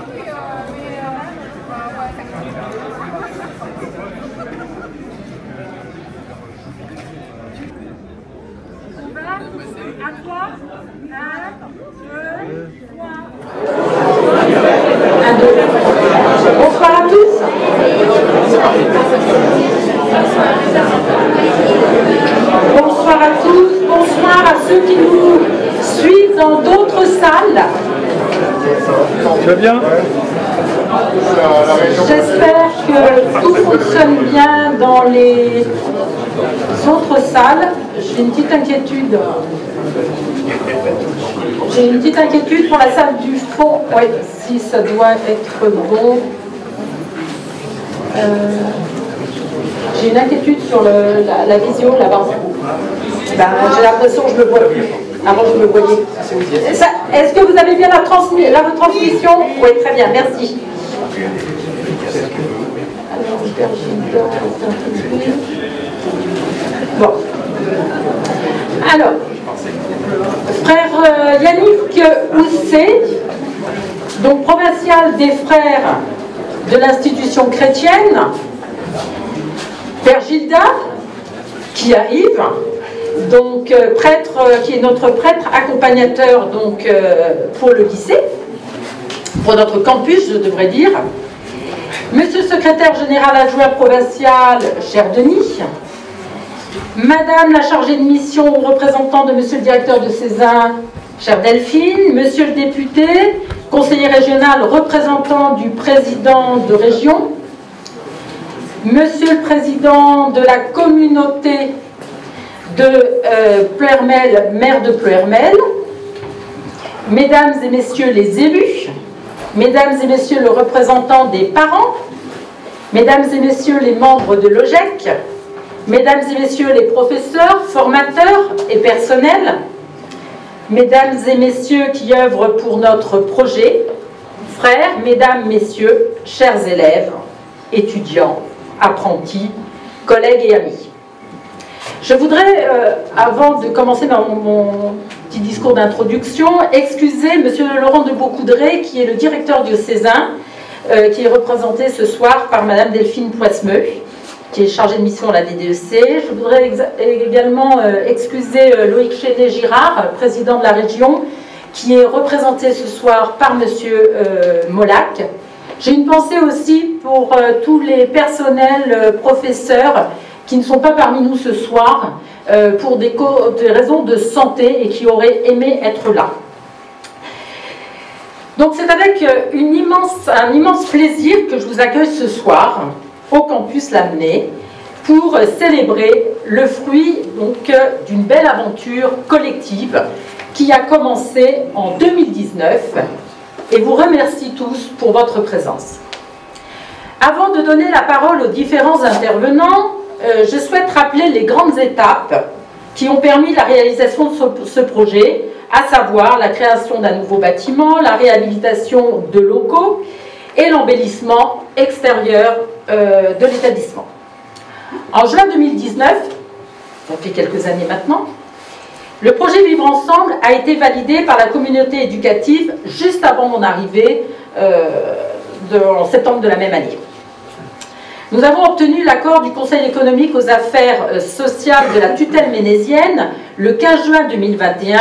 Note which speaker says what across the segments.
Speaker 1: À 3, 1, 2, 3.
Speaker 2: Bonsoir à tous. Bonsoir à tous, bonsoir à ceux qui nous suivent dans d'autres salles.
Speaker 3: Tu vas bien?
Speaker 2: J'espère que tout fonctionne bien dans les autres salles. J'ai une petite inquiétude. J'ai une petite inquiétude pour la salle du fond. Oui, si ça doit être bon. J'ai une inquiétude sur la visio là-bas. Ben, j'ai l'impression que je ne le vois plus. Avant, je me voyais. Est-ce que vous avez bien la retransmission? Oui, très bien, merci. Bon. Alors, frère Yannick Housset, donc provincial des frères de l'institution chrétienne, Père Gilda, qui arrive, donc prêtre, qui est notre prêtre accompagnateur donc, pour le lycée, pour notre campus, je devrais dire. Monsieur le secrétaire général adjoint provincial, cher Denis. Madame la chargée de mission ou représentant de monsieur le directeur de Cézanne, chère Delphine. Monsieur le député, conseiller régional, représentant du président de région. Monsieur le président de la communauté de Pleuhermel, maire de Pleuhermel. Mesdames et messieurs les élus. Mesdames et messieurs le représentant des parents. Mesdames et messieurs les membres de l'OGEC. Mesdames et messieurs les professeurs, formateurs et personnels, mesdames et messieurs qui œuvrent pour notre projet, frères, mesdames, messieurs, chers élèves, étudiants, apprentis, collègues et amis. Je voudrais, avant de commencer mon petit discours d'introduction, excuser monsieur Laurent de Beaucoudray, qui est le directeur diocésain, qui est représenté ce soir par madame Delphine Poismeux, qui est chargé de mission à la DDEC. Je voudrais également excuser Loïc Chénet-Girard, président de la région, qui est représenté ce soir par monsieur Molac. J'ai une pensée aussi pour tous les personnels professeurs qui ne sont pas parmi nous ce soir pour des raisons de santé et qui auraient aimé être là. Donc c'est avec un immense plaisir que je vous accueille ce soir au campus Lamennais pour célébrer le fruit d'une belle aventure collective qui a commencé en 2019 et vous remercie tous pour votre présence. Avant de donner la parole aux différents intervenants, je souhaite rappeler les grandes étapes qui ont permis la réalisation de ce projet, à savoir la création d'un nouveau bâtiment, la réhabilitation de locaux et l'embellissement extérieur de l'établissement. En juin 2019, ça fait quelques années maintenant, le projet Vivre Ensemble a été validé par la communauté éducative juste avant mon arrivée en septembre de la même année. Nous avons obtenu l'accord du Conseil économique aux affaires sociales de la tutelle ménésienne le 15 juin 2021.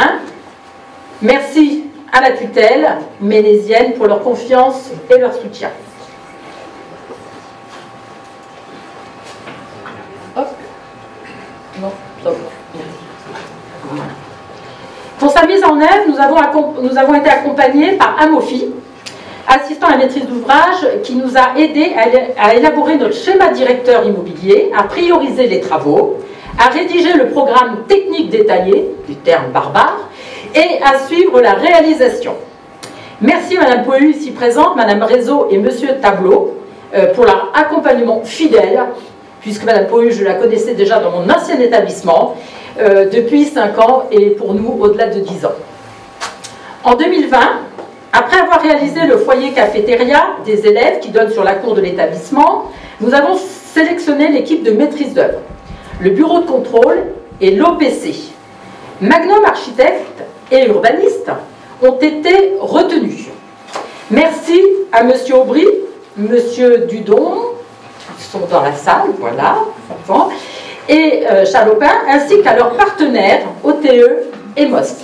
Speaker 2: Merci à la tutelle ménésienne pour leur confiance et leur soutien. Hop. Non, stop. Pour sa mise en œuvre, nous avons été accompagnés par Amofi, assistant à la maîtrise d'ouvrage, qui nous a aidés à élaborer notre schéma directeur immobilier, à prioriser les travaux, à rédiger le programme technique détaillé, du terme barbare, et à suivre la réalisation. Merci Madame Pohu, ici présente, Madame Réseau et Monsieur Tableau, pour leur accompagnement fidèle, puisque Madame Pohu, je la connaissais déjà dans mon ancien établissement, depuis 5 ans et pour nous au-delà de 10 ans. En 2020, après avoir réalisé le foyer cafétéria des élèves qui donne sur la cour de l'établissement, nous avons sélectionné l'équipe de maîtrise d'œuvre, le bureau de contrôle et l'OPC. Magnum Architectes et urbanistes ont été retenus. Merci à M. Aubry, M. Dudon, qui sont dans la salle, voilà, et Chalopin, ainsi qu'à leurs partenaires, OTE et MOS,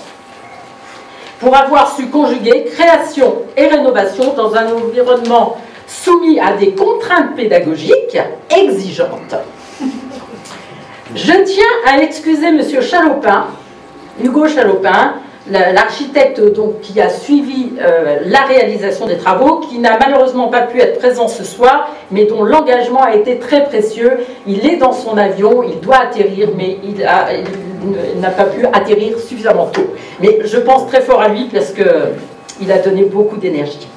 Speaker 2: pour avoir su conjuguer création et rénovation dans un environnement soumis à des contraintes pédagogiques exigeantes. Je tiens à excuser M. Chalopin, Hugo Chalopin, l'architecte qui a suivi la réalisation des travaux, qui n'a malheureusement pas pu être présent ce soir, mais dont l'engagement a été très précieux. Il est dans son avion, il doit atterrir, mais il n'a pas pu atterrir suffisamment tôt. Mais je pense très fort à lui parce qu'il a donné beaucoup d'énergie.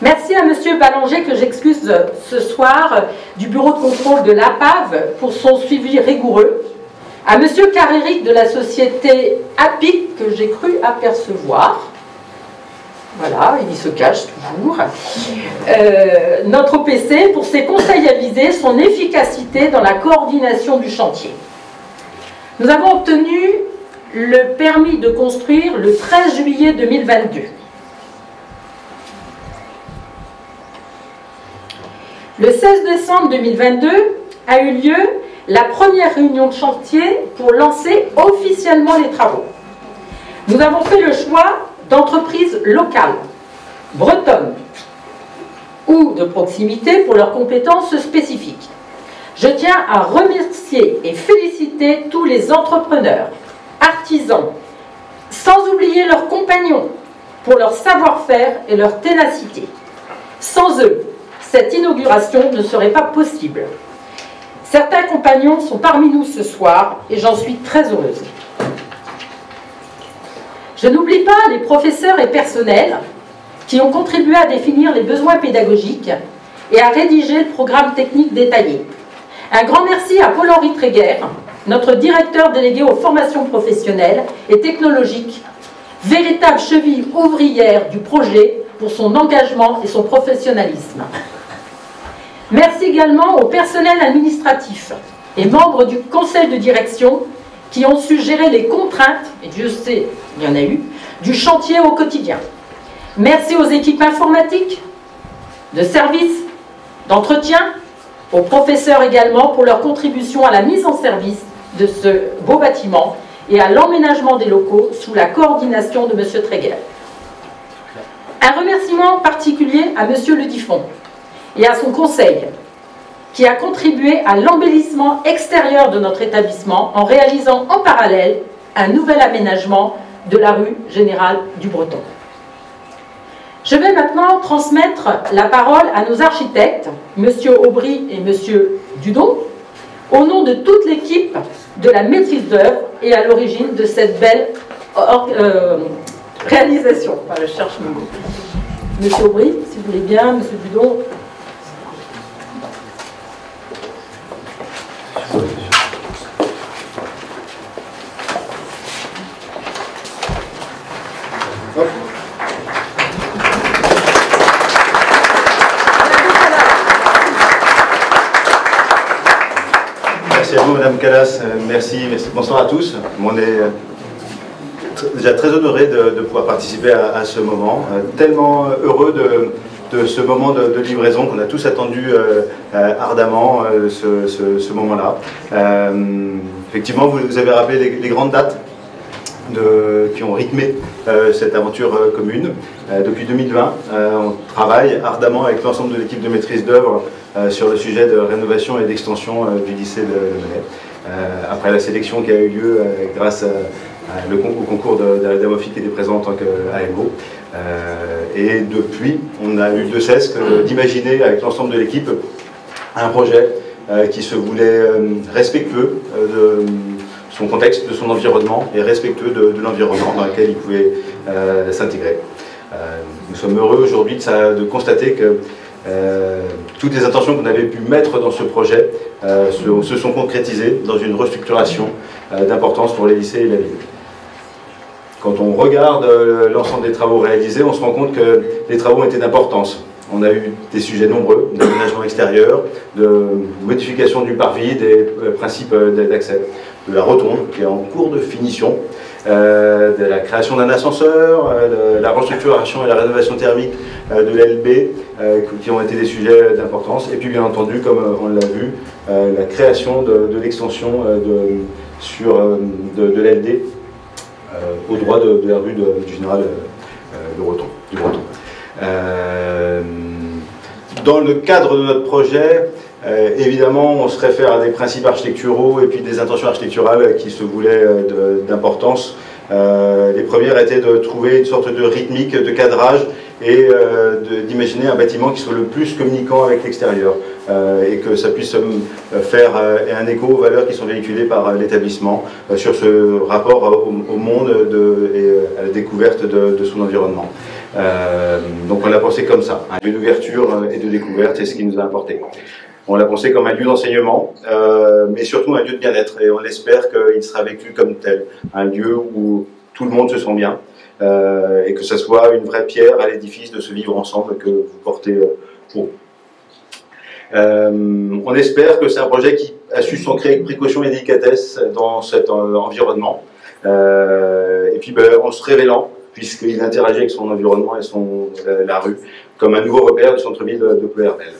Speaker 2: Merci à M. Ballanger, que j'excuse ce soir, du bureau de contrôle de l'APAV pour son suivi rigoureux. À M. Carréric de la société APIC, que j'ai cru apercevoir. Voilà, il se cache toujours. Notre OPC pour ses conseils avisés, son efficacité dans la coordination du chantier. Nous avons obtenu le permis de construire le 13 juillet 2022. Le 16 décembre 2022 a eu lieu la première réunion de chantier pour lancer officiellement les travaux. Nous avons fait le choix d'entreprises locales, bretonnes ou de proximité pour leurs compétences spécifiques. Je tiens à remercier et féliciter tous les entrepreneurs, artisans, sans oublier leurs compagnons pour leur savoir-faire et leur ténacité. Sans eux, cette inauguration ne serait pas possible. Certains compagnons sont parmi nous ce soir et j'en suis très heureuse. Je n'oublie pas les professeurs et personnels qui ont contribué à définir les besoins pédagogiques et à rédiger le programme technique détaillé. Un grand merci à Paul-Henri Tréguer, notre directeur délégué aux formations professionnelles et technologiques, véritable cheville ouvrière du projet pour son engagement et son professionnalisme. Merci également au personnel administratif et membres du conseil de direction qui ont su gérer les contraintes, et Dieu sait, il y en a eu, du chantier au quotidien. Merci aux équipes informatiques, de service, d'entretien, aux professeurs également pour leur contribution à la mise en service de ce beau bâtiment et à l'emménagement des locaux sous la coordination de M. Tréguer. Un remerciement particulier à M. Le Diffon et à son conseil, qui a contribué à l'embellissement extérieur de notre établissement en réalisant en parallèle un nouvel aménagement de la rue Générale du Breton. Je vais maintenant transmettre la parole à nos architectes, M. Aubry et M. Dudon, au nom de toute l'équipe de la maîtrise d'œuvre et à l'origine de cette belle réalisation. Enfin, je cherche mon mot. M. Aubry, si vous voulez bien, M. Dudon.
Speaker 4: Merci à vous, Madame Calas. Merci. Bonsoir à tous. On est déjà très honoré de pouvoir participer à ce moment. Tellement heureux de ce moment de livraison qu'on a tous attendu ardemment, ce moment-là. Effectivement, vous avez rappelé les grandes dates qui ont rythmé cette aventure commune. Depuis 2020, on travaille ardemment avec l'ensemble de l'équipe de maîtrise d'œuvre sur le sujet de rénovation et d'extension du lycée de Menay. Après la sélection qui a eu lieu grâce au concours d'Adamophi qui était présent en tant qu'AMO. Et depuis, on a eu de cesse d'imaginer avec l'ensemble de l'équipe un projet qui se voulait respectueux de son contexte, de son environnement et respectueux de l'environnement dans lequel il pouvait s'intégrer. Nous sommes heureux aujourd'hui de constater que toutes les intentions qu'on avait pu mettre dans ce projet se sont concrétisées dans une restructuration d'importance pour les lycées et la ville. Quand on regarde l'ensemble des travaux réalisés, on se rend compte que les travaux étaient d'importance. On a eu des sujets nombreux, d'aménagement extérieur, de modification du parvis, des principes d'accès, de la rotonde qui est en cours de finition, de la création d'un ascenseur, de la restructuration et la rénovation thermique de l'LB, qui ont été des sujets d'importance. Et puis bien entendu, comme on l'a vu, la création de l'extension de l'LD au droit de la rue du Général du Breton. Dans le cadre de notre projet, évidemment, on se réfère à des principes architecturaux et puis des intentions architecturales qui se voulaient d'importance. Les premières étaient de trouver une sorte de rythmique, de cadrage et d'imaginer un bâtiment qui soit le plus communicant avec l'extérieur et que ça puisse faire un écho aux valeurs qui sont véhiculées par l'établissement sur ce rapport au monde et à la découverte de son environnement. Donc on l'a pensé comme ça, un lieu d'ouverture et de découverte, c'est ce qui nous a apporté. On l'a pensé comme un lieu d'enseignement, mais surtout un lieu de bien-être, et on espère qu'il sera vécu comme tel, un lieu où tout le monde se sent bien, et que ce soit une vraie pierre à l'édifice de ce vivre ensemble que vous portez pour. On espère que c'est un projet qui a su s'ancrer avec précaution et délicatesse dans cet environnement, et puis en se révélant, puisqu'il interagit avec son environnement et la rue, comme un nouveau repère du centre-ville de Ploërmel.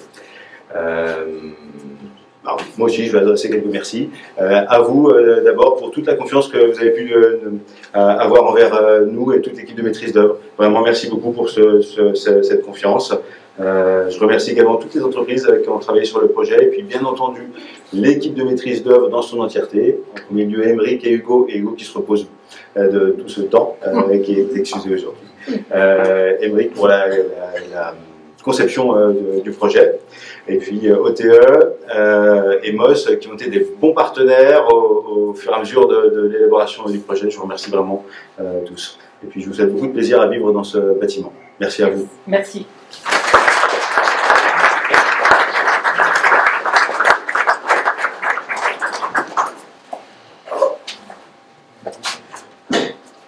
Speaker 4: Moi aussi, je vais adresser quelques merci à vous d'abord pour toute la confiance que vous avez pu avoir envers nous et toute l'équipe de maîtrise d'œuvre. Vraiment, merci beaucoup pour cette confiance. Je remercie également toutes les entreprises qui ont travaillé sur le projet et puis bien entendu l'équipe de maîtrise d'œuvre dans son entièreté, en premier lieu Émeric et Hugo qui se reposent de tout ce temps et qui est excusé aujourd'hui. Émeric pour la conception du projet, et puis OTE et MOS qui ont été des bons partenaires au fur et à mesure de l'élaboration du projet. Je vous remercie vraiment tous. Et puis je vous souhaite beaucoup de plaisir à vivre dans ce bâtiment. Merci à vous.
Speaker 2: Merci.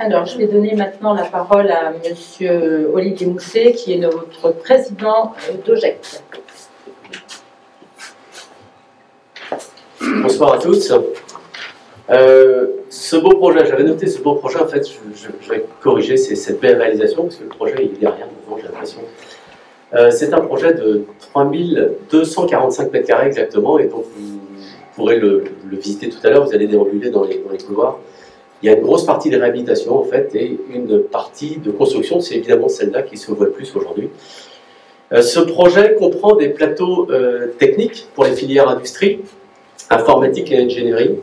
Speaker 2: Alors, je vais donner maintenant la parole à Monsieur Olivier Mousset, qui est notre président d'OGEC.
Speaker 5: Bonsoir à tous. Ce beau projet, j'avais noté ce beau projet, en fait, je vais corriger, c'est cette belle réalisation, parce que le projet il est derrière, maintenant j'ai l'impression. C'est un projet de 3245 m² exactement, et donc vous pourrez le visiter tout à l'heure, vous allez déambuler dans les couloirs. Il y a une grosse partie de réhabilitation en fait et une partie de construction, c'est évidemment celle-là qui se voit le plus aujourd'hui. Ce projet comprend des plateaux techniques pour les filières industrie, informatique et ingénierie,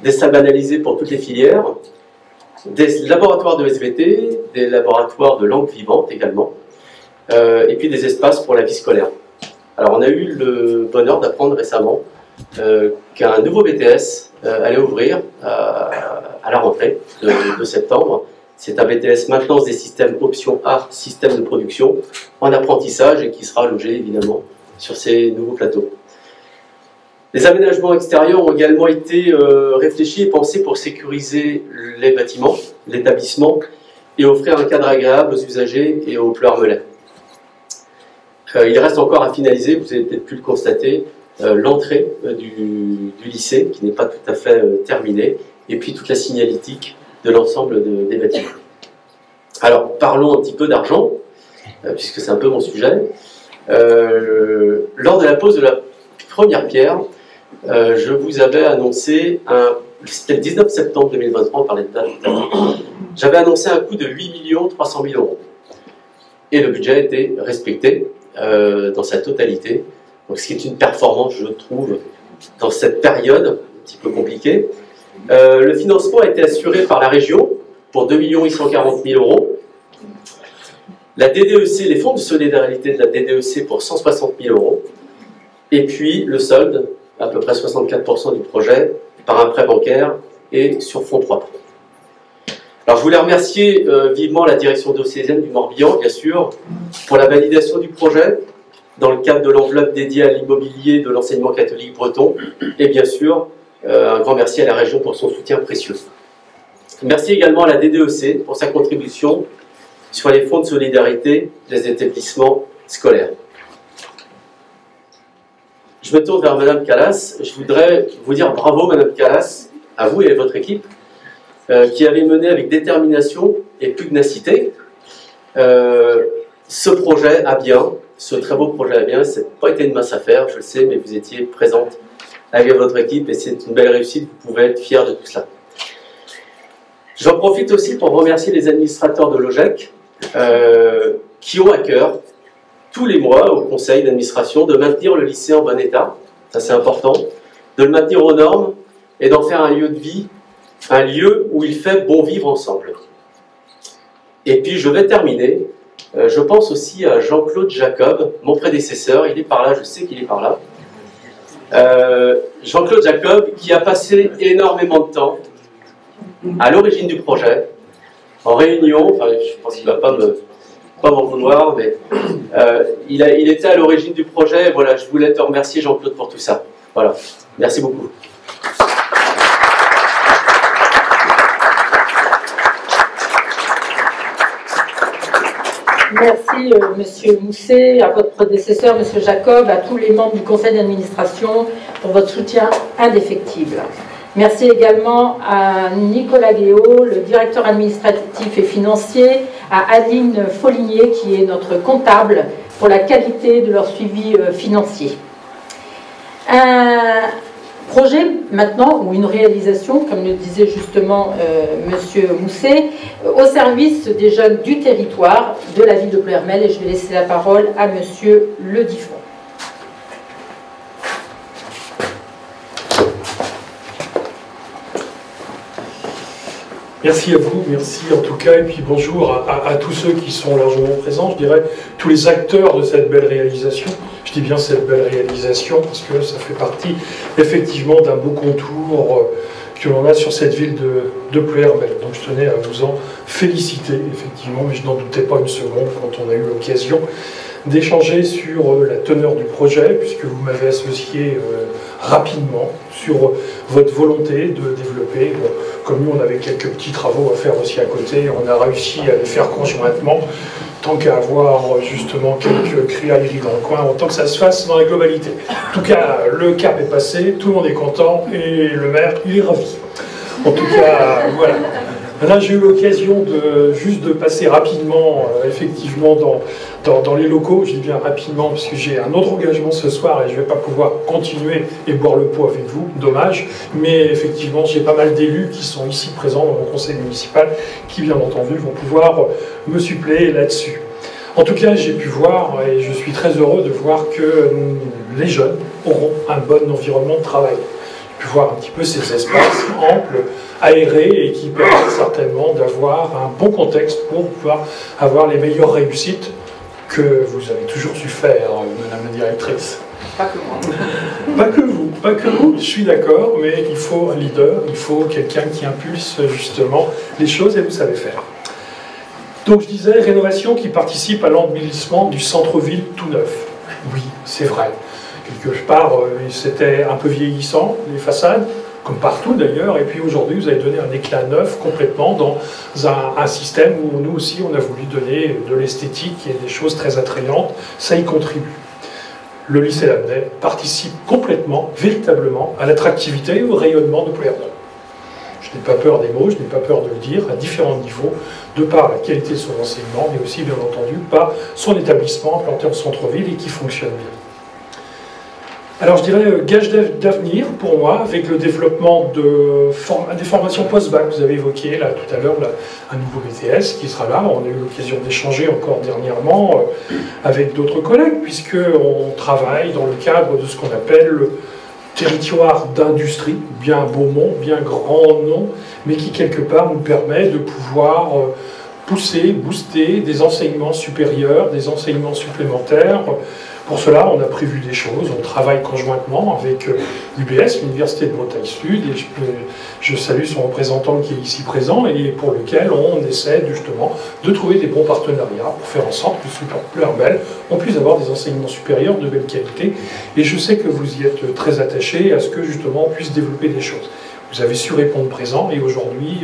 Speaker 5: des salles banalisées pour toutes les filières, des laboratoires de SVT, des laboratoires de langue vivante également, et puis des espaces pour la vie scolaire. Alors on a eu le bonheur d'apprendre récemment qu'un nouveau BTS allait ouvrir à la rentrée de septembre. C'est un BTS maintenance des systèmes option art, système de production, en apprentissage et qui sera logé évidemment sur ces nouveaux plateaux. Les aménagements extérieurs ont également été réfléchis et pensés pour sécuriser les bâtiments, l'établissement et offrir un cadre agréable aux usagers et aux Ploërmelais. Il reste encore à finaliser, vous avez peut-être pu le constater, l'entrée du lycée qui n'est pas tout à fait terminée et puis toute la signalétique de l'ensemble des bâtiments. Alors parlons un petit peu d'argent, puisque c'est un peu mon sujet. Lors de la pose de la première pierre, je vous avais annoncé, c'était le 19 septembre 2023, on parlait de date tout à l'heure, j'avais annoncé un coût de 8 300 000 €. Et le budget a été respecté dans sa totalité, donc ce qui est une performance, je trouve, dans cette période un petit peu compliquée. Le financement a été assuré par la région pour 2 840 000 €. La DDEC, les fonds de solidarité de la DDEC pour 160 000 €. Et puis le solde, à peu près 64% du projet, par un prêt bancaire et sur fonds propres. Alors je voulais remercier vivement la direction diocésaine du Morbihan, bien sûr, pour la validation du projet, dans le cadre de l'enveloppe dédiée à l'immobilier de l'enseignement catholique breton, et bien sûr, un grand merci à la région pour son soutien précieux. Merci également à la DDEC pour sa contribution sur les fonds de solidarité des établissements scolaires. Je me tourne vers Madame Calas. Je voudrais vous dire bravo, Madame Calas, à vous et à votre équipe, qui avait mené avec détermination et pugnacité ce projet à bien, ce très beau projet à bien. Ça n'a pas été une mince affaire, je le sais, mais vous étiez présente avec votre équipe et c'est une belle réussite, vous pouvez être fiers de tout cela. J'en profite aussi pour remercier les administrateurs de l'OGEC qui ont à cœur, tous les mois au conseil d'administration, de maintenir le lycée en bon état, ça c'est important, de le maintenir aux normes et d'en faire un lieu de vie, un lieu où il fait bon vivre ensemble. Et puis je vais terminer, je pense aussi à Jean-Claude Jacob, mon prédécesseur, il est par là, je sais qu'il est par là. Jean-Claude Jacob qui a passé énormément de temps à l'origine du projet, en réunion, enfin je pense qu'il ne va pas m'en vouloir, mais il était à l'origine du projet. Voilà, je voulais te remercier Jean-Claude pour tout ça. Voilà, merci beaucoup.
Speaker 2: Merci Monsieur Mousset, à votre prédécesseur Monsieur Jacob, à tous les membres du conseil d'administration pour votre soutien indéfectible. Merci également à Nicolas Guéot, le directeur administratif et financier, à Aline Foligné, qui est notre comptable, pour la qualité de leur suivi financier. Un projet maintenant, ou une réalisation, comme le disait justement Monsieur Mousset, au service des jeunes du territoire de la ville de Ploërmel, et je vais laisser la parole à Monsieur Le Diffon.
Speaker 3: Merci à vous, merci en tout cas, et puis bonjour à tous ceux qui sont largement présents, je dirais tous les acteurs de cette belle réalisation. Je dis bien cette belle réalisation parce que ça fait partie effectivement d'un beau contour que l'on a sur cette ville de Ploërmel. Donc je tenais à vous en féliciter, effectivement, mais je n'en doutais pas une seconde quand on a eu l'occasion d'échanger sur la teneur du projet, puisque vous m'avez associé rapidement sur votre volonté de développer. Bon, comme nous, on avait quelques petits travaux à faire aussi à côté, on a réussi à les faire conjointement, tant qu'à avoir justement quelques criailleries dans le coin, autant que ça se fasse dans la globalité. En tout cas, le cap est passé, tout le monde est content, et le maire, il est ravi. En tout cas, voilà. Là, j'ai eu l'occasion juste de passer rapidement, effectivement, dans les locaux. Je dis bien rapidement, parce que j'ai un autre engagement ce soir et je ne vais pas pouvoir continuer et boire le pot avec vous, dommage. Mais effectivement, j'ai pas mal d'élus qui sont ici présents dans mon conseil municipal, qui, bien entendu, vont pouvoir me suppléer là-dessus. En tout cas, j'ai pu voir, et je suis très heureux de voir que les jeunes auront un bon environnement de travail. J'ai pu voir un petit peu ces espaces amples, aérés, et qui permettent certainement d'avoir un bon contexte pour pouvoir avoir les meilleures réussites que vous avez toujours su faire, Madame la Directrice.
Speaker 2: Pas que moi.
Speaker 3: Pas que vous, je suis d'accord, mais il faut un leader, il faut quelqu'un qui impulse justement les choses, et vous savez faire. Donc je disais, rénovation qui participe à l'embellissement du centre-ville tout neuf. Oui, c'est vrai. Quelque part, c'était un peu vieillissant, les façades, comme partout d'ailleurs, et puis aujourd'hui, vous avez donné un éclat neuf complètement dans un système où nous aussi, on a voulu donner de l'esthétique et des choses très attrayantes, ça y contribue. Le lycée Lamennais participe complètement, véritablement, à l'attractivité et au rayonnement de Ploërmel. Je n'ai pas peur des mots, je n'ai pas peur de le dire, à différents niveaux, de par la qualité de son enseignement, mais aussi, bien entendu, par son établissement implanté en centre-ville et qui fonctionne bien. Alors je dirais gage d'avenir pour moi, avec le développement des formations post-bac. Vous avez évoqué là tout à l'heure un nouveau BTS qui sera là. On a eu l'occasion d'échanger encore dernièrement avec d'autres collègues, puisqu'on travaille dans le cadre de ce qu'on appelle le territoire d'industrie, bien beau mot, bien grand nom, mais qui quelque part nous permet de pouvoir pousser, booster des enseignements supérieurs, des enseignements supplémentaires. Pour cela, on a prévu des choses, on travaille conjointement avec l'UBS, l'Université de Bretagne Sud, et je salue son représentant qui est ici présent, et pour lequel on essaie justement de trouver des bons partenariats pour faire en sorte que sur Ploërmel, on puisse avoir des enseignements supérieurs de belle qualité. Et je sais que vous y êtes très attachés à ce que justement on puisse développer des choses. Vous avez su répondre présent, et aujourd'hui,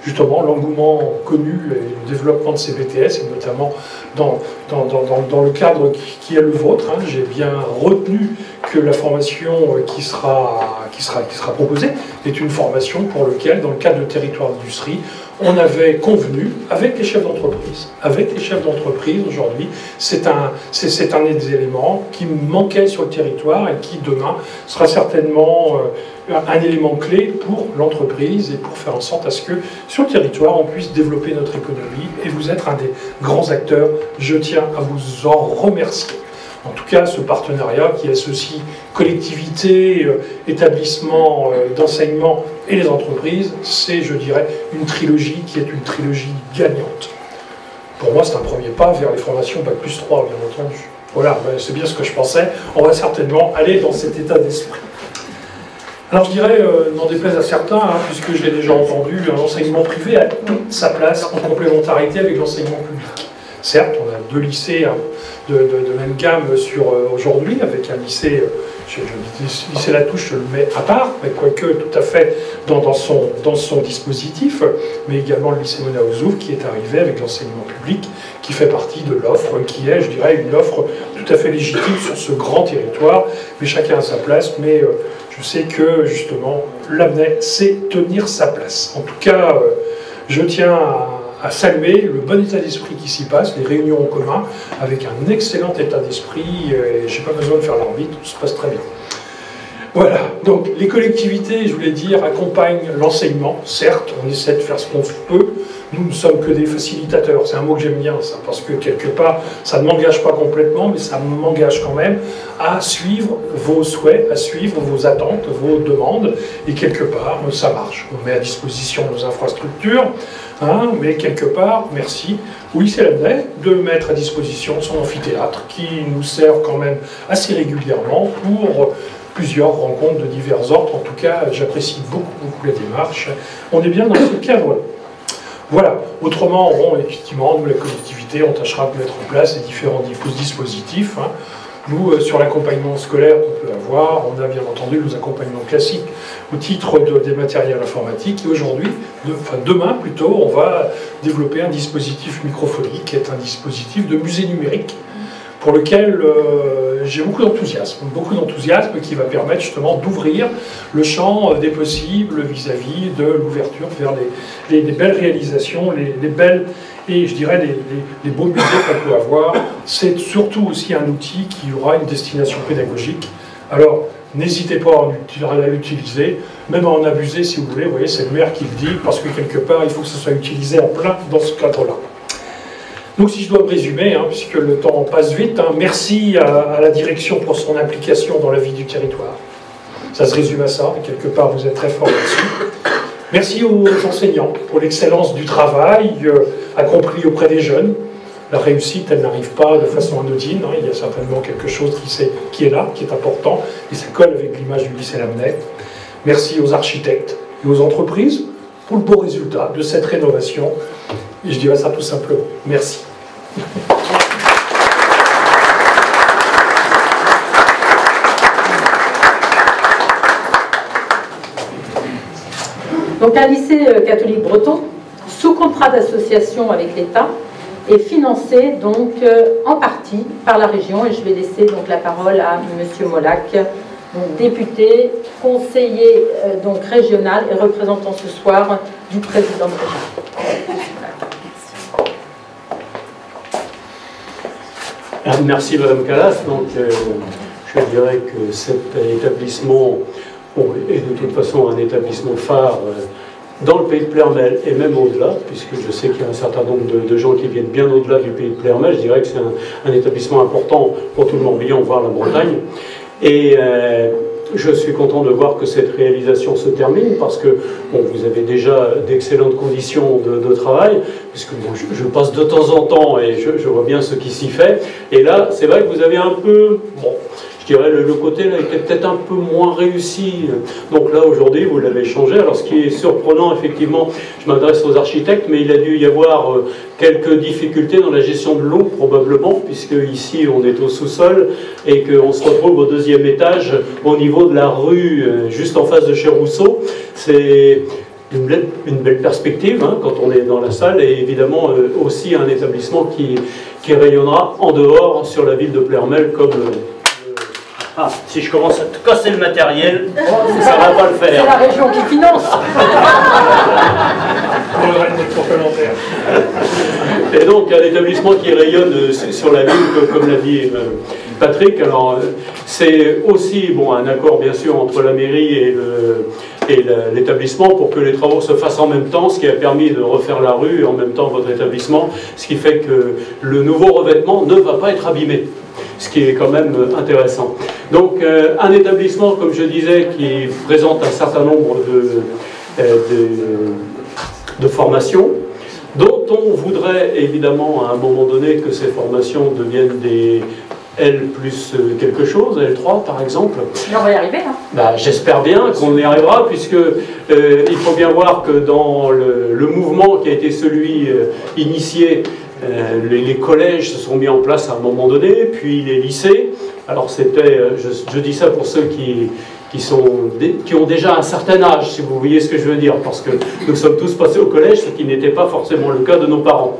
Speaker 3: justement l'engouement connu et le développement de ces BTS, et notamment dans le cadre qui est le vôtre. Hein. J'ai bien retenu que la formation qui sera proposée est une formation pour laquelle, dans le cadre de territoire d'industrie, on avait convenu avec les chefs d'entreprise. Avec les chefs d'entreprise aujourd'hui, c'est un des éléments qui manquait sur le territoire et qui demain sera certainement un élément clé pour l'entreprise et pour faire en sorte à ce que sur le territoire on puisse développer notre économie et vous être un des grands acteurs. Je tiens à vous en remercier. En tout cas, ce partenariat qui associe collectivités, établissements d'enseignement et les entreprises, c'est, je dirais, une trilogie qui est une trilogie gagnante. Pour moi, c'est un premier pas vers les formations Bac+3, bien entendu. Voilà, c'est bien ce que je pensais. On va certainement aller dans cet état d'esprit. Alors je dirais, n'en déplaise à certains, hein, puisque je l'ai déjà entendu, l'enseignement privé a toute sa place en complémentarité avec l'enseignement public. Certes, on a 2 lycées de même gamme sur aujourd'hui, avec un lycée, lycée Latouche, je le mets à part, mais quoique tout à fait dans son dispositif, mais également le lycée Mona Ozouf qui est arrivé avec l'enseignement public, qui fait partie de l'offre, qui est, je dirais, une offre tout à fait légitime sur ce grand territoire, mais chacun a sa place, mais je sais que, justement, l'AMNET, c'est tenir sa place. En tout cas, je tiens à saluer le bon état d'esprit qui s'y passe, les réunions en commun, avec un excellent état d'esprit, et je n'ai pas besoin de faire l'arbitre, tout se passe très bien. Voilà, donc les collectivités, je voulais dire, accompagnent l'enseignement, certes, on essaie de faire ce qu'on peut, nous ne sommes que des facilitateurs, c'est un mot que j'aime bien, ça, parce que quelque part, ça ne m'engage pas complètement, mais ça m'engage quand même à suivre vos souhaits, à suivre vos attentes, vos demandes, et quelque part, ça marche. On met à disposition nos infrastructures, hein, mais quelque part, merci, oui c'est l'AMNET, de mettre à disposition son amphithéâtre, qui nous sert quand même assez régulièrement pour plusieurs rencontres de divers ordres. En tout cas, j'apprécie beaucoup la démarche. On est bien dans ce cadre-là. Voilà. Autrement, bon, effectivement, nous, la collectivité, on tâchera de mettre en place ces différents dispositifs. Hein. Nous, sur l'accompagnement scolaire qu'on peut avoir, on a bien entendu nos accompagnements classiques au titre des matériels informatiques. Et aujourd'hui, demain plutôt, on va développer un dispositif microphonique qui est un dispositif de musée numérique pour lequel j'ai beaucoup d'enthousiasme qui va permettre justement d'ouvrir le champ des possibles vis-à-vis de l'ouverture vers les belles réalisations, les belles, et je dirais les beaux musées qu'on peut avoir. C'est surtout aussi un outil qui aura une destination pédagogique. Alors, n'hésitez pas à l'utiliser, même à en abuser si vous voulez. Vous voyez, c'est le maire qui le dit, parce que quelque part, il faut que ce soit utilisé en plein dans ce cadre-là. Donc si je dois me résumer, hein, puisque le temps passe vite, hein, merci à la direction pour son implication dans la vie du territoire. Ça se résume à ça, et quelque part vous êtes très fort là-dessus. Merci aux enseignants pour l'excellence du travail accompli auprès des jeunes. La réussite, elle n'arrive pas de façon anodine, hein, il y a certainement quelque chose qui est là, qui est important, et ça colle avec l'image du lycée l'AMNET. Merci aux architectes et aux entreprises pour le beau résultat de cette rénovation. Et je dirais ça tout simplement. Merci.
Speaker 2: Donc un lycée catholique breton, sous contrat d'association avec l'État, est financé donc en partie par la région. Et je vais laisser donc la parole à M. Molac, donc député, conseiller donc régional et représentant ce soir du président de région.
Speaker 6: Merci Madame Calas. Donc, je dirais que cet établissement est de toute façon un établissement phare dans le pays de Plermel et même au-delà, puisque je sais qu'il y a un certain nombre de gens qui viennent bien au-delà du pays de Plermel. Je dirais que c'est un établissement important pour tout le Morbihan, voire la Bretagne. Et je suis content de voir que cette réalisation se termine parce que bon, vous avez déjà d'excellentes conditions de travail, puisque bon, je passe de temps en temps et je vois bien ce qui s'y fait. Et là, c'est vrai que vous avez un peu... Bon, je dirais le côté là était peut-être un peu moins réussi. Donc là, aujourd'hui, vous l'avez changé. Alors ce qui est surprenant, effectivement, je m'adresse aux architectes, mais il a dû y avoir quelques difficultés dans la gestion de l'eau, probablement, puisque ici, on est au sous-sol et qu'on se retrouve au deuxième étage, au niveau de la rue, juste en face de chez Rousseau. C'est une belle perspective hein, quand on est dans la salle, et évidemment aussi un établissement qui rayonnera en dehors sur la ville de Ploermel comme...
Speaker 7: si je commence à te casser le matériel, ça va pas le faire.
Speaker 2: C'est la région qui finance.
Speaker 6: Et donc un établissement qui rayonne sur la ville, comme l'a dit Patrick. Alors c'est aussi un accord bien sûr entre la mairie et l'établissement pour que les travaux se fassent en même temps, ce qui a permis de refaire la rue et en même temps votre établissement, ce qui fait que le nouveau revêtement ne va pas être abîmé, ce qui est quand même intéressant. Donc un établissement, comme je disais, qui présente un certain nombre de formations, dont on voudrait évidemment à un moment donné que ces formations deviennent des L plus quelque chose, L3 par exemple.
Speaker 1: Mais on va y arriver, hein.
Speaker 6: J'espère bien qu'on y arrivera, puisque il faut bien voir que dans le mouvement qui a été celui initié, les collèges se sont mis en place à un moment donné, puis les lycées. Alors c'était, je dis ça pour ceux qui ont déjà un certain âge, si vous voyez ce que je veux dire, parce que nous sommes tous passés au collège, ce qui n'était pas forcément le cas de nos parents.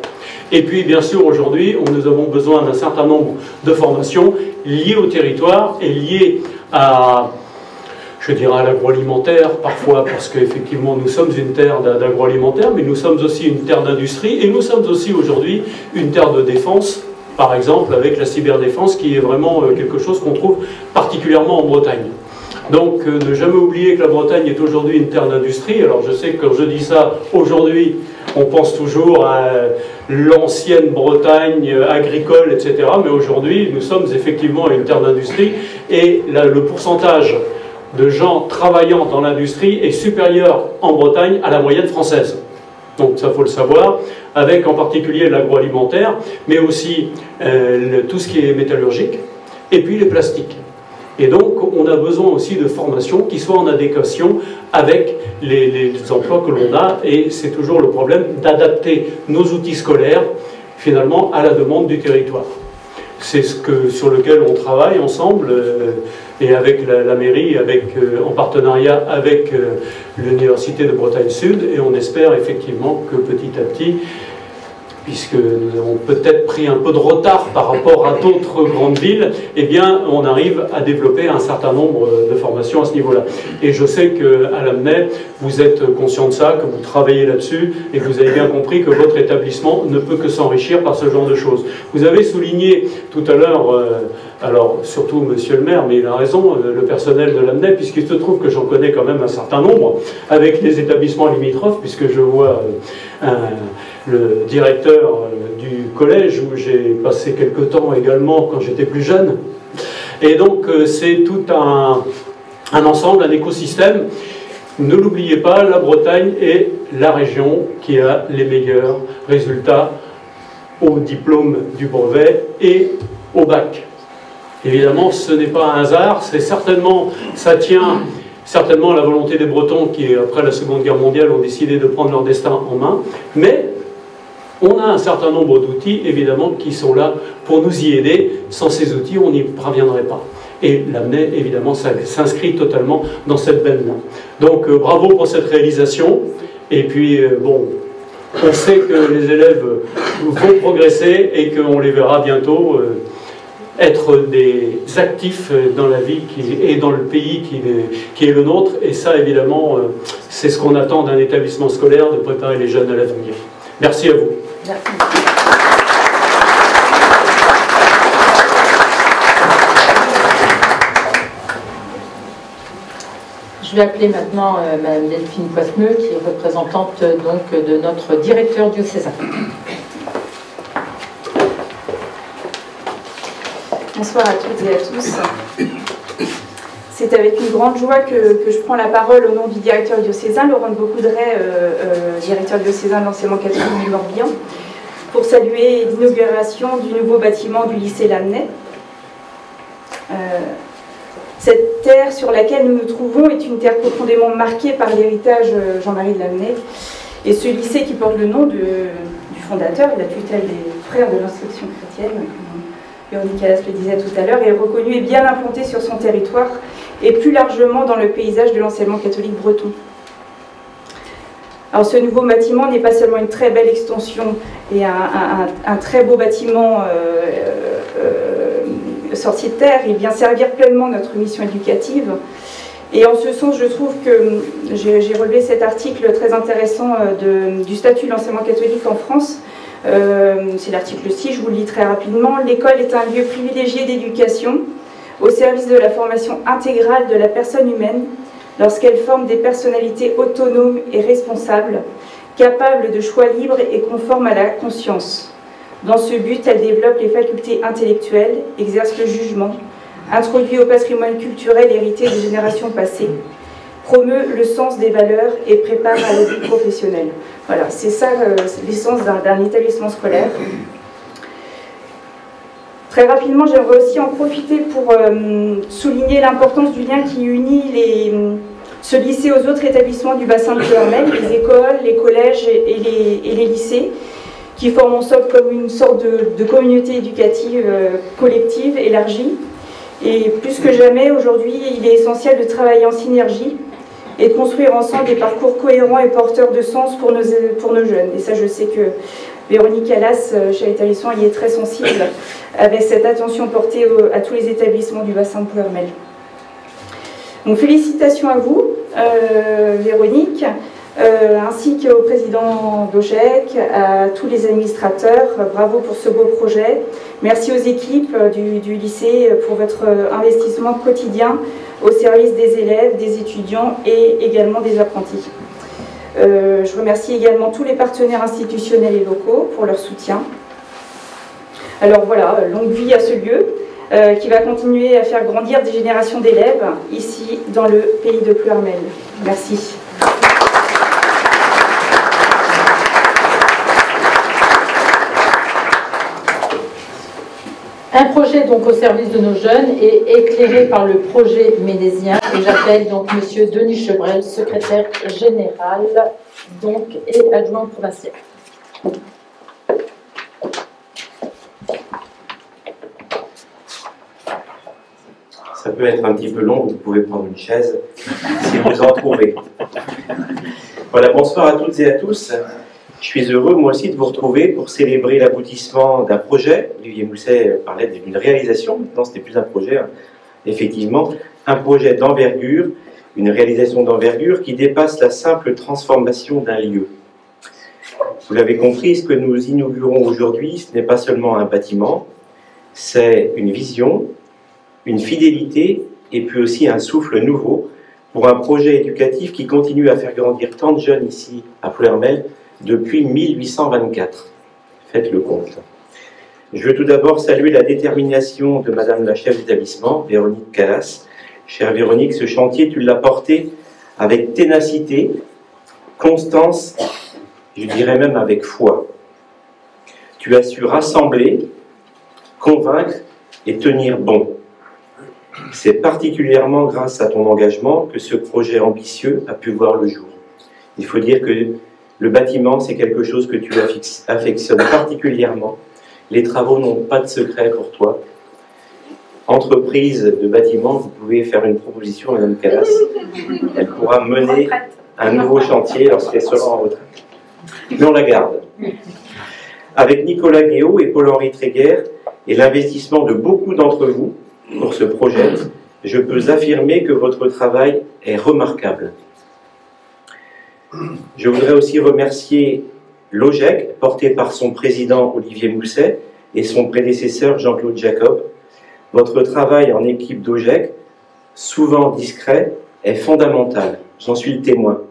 Speaker 6: Et puis, bien sûr, aujourd'hui, nous avons besoin d'un certain nombre de formations liées au territoire et liées à, je dirais, à l'agroalimentaire, parfois, parce qu'effectivement, nous sommes une terre d'agroalimentaire, mais nous sommes aussi une terre d'industrie, et nous sommes aussi aujourd'hui une terre de défense, par exemple, avec la cyberdéfense, qui est vraiment quelque chose qu'on trouve particulièrement en Bretagne. Donc, ne jamais oublier que la Bretagne est aujourd'hui une terre d'industrie. Alors, je sais que quand je dis ça, aujourd'hui, on pense toujours à l'ancienne Bretagne agricole, etc. Mais aujourd'hui, nous sommes effectivement une terre d'industrie. Et là, le pourcentage de gens travaillant dans l'industrie est supérieur en Bretagne à la moyenne française. Donc, ça, faut le savoir, avec en particulier l'agroalimentaire, mais aussi tout ce qui est métallurgique, et puis les plastiques. Et donc, on a besoin aussi de formations qui soient en adéquation avec les emplois que l'on a, et c'est toujours le problème d'adapter nos outils scolaires, finalement, à la demande du territoire. C'est sur lequel on travaille ensemble, et avec la mairie, en partenariat avec l'Université de Bretagne Sud, et on espère effectivement que petit à petit, puisque nous avons peut-être pris un peu de retard par rapport à d'autres grandes villes, eh bien, on arrive à développer un certain nombre de formations à ce niveau-là. Et je sais qu'à l'Amnay, vous êtes conscient de ça, que vous travaillez là-dessus, et que vous avez bien compris que votre établissement ne peut que s'enrichir par ce genre de choses. Vous avez souligné tout à l'heure, alors surtout monsieur le maire, mais il a raison, le personnel de l'Amnay, puisqu'il se trouve que j'en connais quand même un certain nombre, avec les établissements limitrophes, puisque je vois le directeur du collège où j'ai passé quelque temps également quand j'étais plus jeune. Et donc c'est tout un ensemble, un écosystème. Ne l'oubliez pas, la Bretagne est la région qui a les meilleurs résultats au diplôme du brevet et au bac. Évidemment, ce n'est pas un hasard, ça tient certainement à la volonté des Bretons qui, après la Seconde Guerre mondiale, ont décidé de prendre leur destin en main, mais on a un certain nombre d'outils, évidemment, qui sont là pour nous y aider. Sans ces outils, on n'y parviendrait pas. Et l'Amnay, évidemment, s'inscrit totalement dans cette veine-là. Donc, bravo pour cette réalisation. Et puis, on sait que les élèves vont progresser et qu'on les verra bientôt être des actifs dans la vie et dans le pays qui est le nôtre. Et ça, évidemment, c'est ce qu'on attend d'un établissement scolaire, de préparer les jeunes à l'avenir. Merci à vous.
Speaker 1: Merci. Je vais appeler maintenant Madame Delphine Poismeux, qui est représentante donc de notre directeur diocésain.
Speaker 8: Bonsoir à toutes et à tous. C'est avec une grande joie que je prends la parole au nom du directeur diocésain, Laurent de Beaucoudray, directeur diocésain de l'enseignement catholique du Morbihan, pour saluer l'inauguration du nouveau bâtiment du lycée Lamennais. Cette terre sur laquelle nous nous trouvons est une terre profondément marquée par l'héritage Jean-Marie de Lamennais, et ce lycée qui porte le nom du fondateur, de la tutelle des frères de l'instruction chrétienne, Véronique Calas le disait tout à l'heure, est reconnu et bien implanté sur son territoire et plus largement dans le paysage de l'enseignement catholique breton. Alors ce nouveau bâtiment n'est pas seulement une très belle extension et un très beau bâtiment sorti de terre, il vient servir pleinement notre mission éducative. Et en ce sens, je trouve que j'ai relevé cet article très intéressant du statut de l'enseignement catholique en France. C'est l'article 6, je vous le lis très rapidement. L'école est un lieu privilégié d'éducation au service de la formation intégrale de la personne humaine lorsqu'elle forme des personnalités autonomes et responsables, capables de choix libres et conformes à la conscience. Dans ce but, elle développe les facultés intellectuelles, exerce le jugement, introduit au patrimoine culturel hérité des générations passées, promeut le sens des valeurs et prépare à la vie professionnelle. Voilà, c'est ça l'essence d'un établissement scolaire. Très rapidement, j'aimerais aussi en profiter pour souligner l'importance du lien qui unit ce lycée aux autres établissements du bassin de Pleurmel, les écoles, les collèges et les lycées, qui forment en somme comme une sorte de communauté éducative collective élargie. Et plus que jamais, aujourd'hui, il est essentiel de travailler en synergie et de construire ensemble des parcours cohérents et porteurs de sens pour nos jeunes. Et ça, je sais que Véronique Callas, chez l'établissement, y est très sensible avec cette attention portée à tous les établissements du bassin de Pleurmel. Donc félicitations à vous, Véronique, ainsi qu'au président d'OGEC, à tous les administrateurs. Bravo pour ce beau projet. Merci aux équipes du lycée pour votre investissement quotidien au service des élèves, des étudiants et également des apprentis. Je remercie également tous les partenaires institutionnels et locaux pour leur soutien. Alors voilà, longue vie à ce lieu qui va continuer à faire grandir des générations d'élèves ici dans le pays de Pleurmel. Merci.
Speaker 2: Un projet donc au service de nos jeunes et éclairé par le projet ménésien. Et j'appelle donc Monsieur Denis Chevrel, secrétaire général donc, et adjoint provincial.
Speaker 9: Ça peut être un petit peu long, vous pouvez prendre une chaise si vous en trouvez. Voilà, bonsoir à toutes et à tous. Je suis heureux, moi aussi, de vous retrouver pour célébrer l'aboutissement d'un projet. Olivier Mousset parlait d'une réalisation, maintenant c'était plus un projet, hein. Effectivement, un projet d'envergure, une réalisation d'envergure qui dépasse la simple transformation d'un lieu. Vous l'avez compris, ce que nous inaugurons aujourd'hui, ce n'est pas seulement un bâtiment, c'est une vision, une fidélité et puis aussi un souffle nouveau pour un projet éducatif qui continue à faire grandir tant de jeunes ici à Pleurmel depuis 1824. Faites le compte. Je veux tout d'abord saluer la détermination de Madame la chef d'établissement, Véronique Callas. Chère Véronique, ce chantier, tu l'as porté avec ténacité, constance, je dirais même avec foi. Tu as su rassembler, convaincre et tenir bon. C'est particulièrement grâce à ton engagement que ce projet ambitieux a pu voir le jour. Il faut dire que le bâtiment, c'est quelque chose que tu affectionnes particulièrement. Les travaux n'ont pas de secret pour toi. Entreprise de bâtiment, vous pouvez faire une proposition à Mme Callas. Elle pourra mener un nouveau chantier lorsqu'elle sera en retraite. Mais on la garde. Avec Nicolas Guéot et Paul-Henri Tréguer et l'investissement de beaucoup d'entre vous pour ce projet, je peux affirmer que votre travail est remarquable. Je voudrais aussi remercier l'OGEC, porté par son président Olivier Mousset et son prédécesseur Jean-Claude Jacob. Votre travail en équipe d'OGEC, souvent discret, est fondamental. J'en suis le témoin.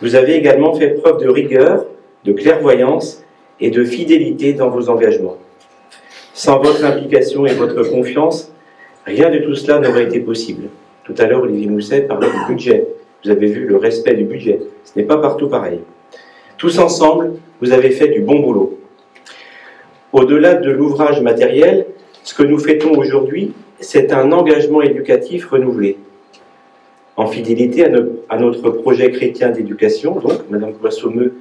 Speaker 9: Vous avez également fait preuve de rigueur, de clairvoyance et de fidélité dans vos engagements. Sans votre implication et votre confiance, rien de tout cela n'aurait été possible. Tout à l'heure, Olivier Mousset parlait du budget. Vous avez vu le respect du budget. Ce n'est pas partout pareil. Tous ensemble, vous avez fait du bon boulot. Au-delà de l'ouvrage matériel, ce que nous fêtons aujourd'hui, c'est un engagement éducatif renouvelé. En fidélité à notre projet chrétien d'éducation, donc, Mme Coissomeux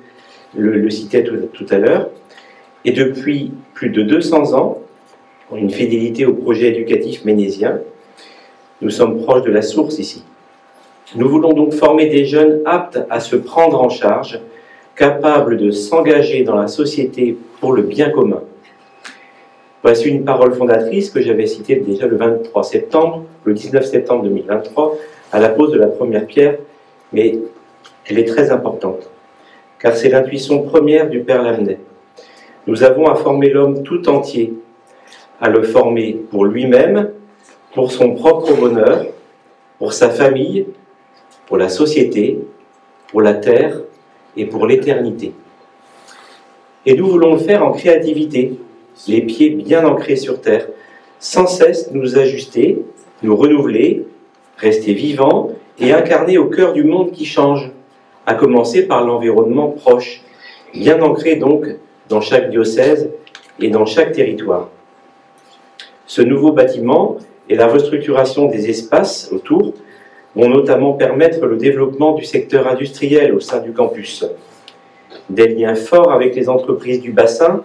Speaker 9: le citait tout à l'heure, et depuis plus de 200 ans, une fidélité au projet éducatif ménésien. Nous sommes proches de la source ici. Nous voulons donc former des jeunes aptes à se prendre en charge capables de s'engager dans la société pour le bien commun. Voici une parole fondatrice que j'avais citée déjà le 19 septembre 2023, à la pose de la première pierre, mais elle est très importante, car c'est l'intuition première du Père Lamennais. Nous avons à former l'homme tout entier, à le former pour lui-même, pour son propre bonheur, pour sa famille, pour la société, pour la terre et pour l'éternité. Et nous voulons le faire en créativité, les pieds bien ancrés sur terre, sans cesse nous ajuster, nous renouveler, rester vivants et incarner au cœur du monde qui change, à commencer par l'environnement proche, bien ancré donc dans chaque diocèse et dans chaque territoire. Ce nouveau bâtiment et la restructuration des espaces autour vont notamment permettre le développement du secteur industriel au sein du campus. Des liens forts avec les entreprises du bassin